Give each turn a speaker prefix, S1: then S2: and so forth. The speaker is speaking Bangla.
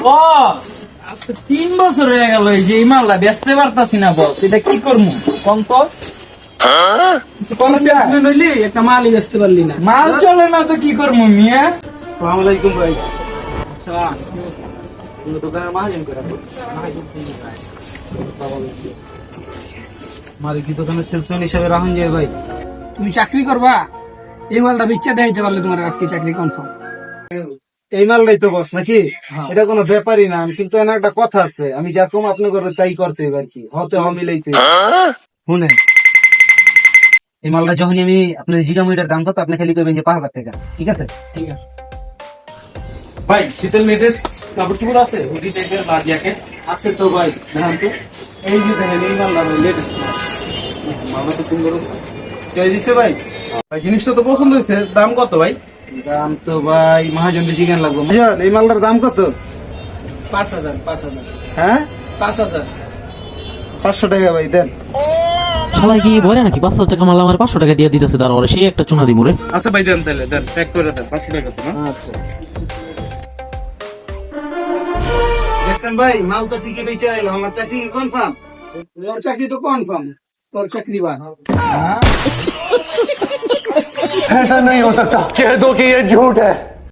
S1: বস আজকে 3 বছর হয়ে গেল এই যে এই মালটা বেচতে পারতাছি না বস, এটা কি করবো কোন তো?
S2: হইলি একটা মালই বেচতে পারলি না।
S1: মাল চলে না তো কি করবো মিয়া?
S3: আসসালামু আলাইকুম ভাই। দোকানের মাহাজন করে আমাদের কি দোকানের সেলসম্যান হিসাবে রাহুল যায় ভাই?
S2: তুমি চাকরি করবা, এই মালটা বিচ্ছা দেখাইতে পারলে তোমার আজকে চাকরি কনফার্ম।
S3: এই মালটাই তো বস নাকি? এটা কোনো ব্যাপারই না, কিন্তু এনার একটা কথা আছে, আমি যা কম আপনি করে তাই করতে হবে আর কি, হতে হ মিলাইতে। শুনেন, এই মালটা যখন আমি আপনার জিগামুইটার দাম কত, আপনি খালি করবেন যে 5,000 টাকা, ঠিক আছে?
S2: ঠিক আছে।
S4: ভাই শীতের লেটেস্ট কাপড় চোপড় আছে হুডি টাইপের বা জ্যাকেট?
S3: আছে তো ভাই, দেখান তো।
S4: এই যে দেখেন এই মালটা লেটেস্ট মালটা তো সুন্দর।
S3: চয় দিছে ভাই?
S4: ভাই জিনিসটা তো পছন্দ হয়েছে, দাম কত ভাই?
S3: দাম তো ভাই মহাজন জিগান লাগবে। মহাজন, এই মালটার দাম কত?
S2: 5,000 5,000
S3: হ্যাঁ,
S2: 5,000।
S3: 500 টাকা ভাই দেন।
S5: শালা কি বলে নাকি 500 টাকা মাল আমার 500 টাকা দিয়ে দিতেছে, তার ওরে সেই একটা চুনা দিমুরে।
S4: আচ্ছা ভাই দেন, তাহলে দেন, প্যাক করে দেন। 500 টাকা তো না?
S3: আচ্ছা, দেখছেন ভাই, মাল তো ঠিকই বেচে আইলাম, আমার চাকরি কনফার্ম।
S2: তোর চাকরি তো কনফার্ম, তোর চাকরি বাদ।
S6: ऐसा नहीं हो सकता, कह दो कि ये झूठ है।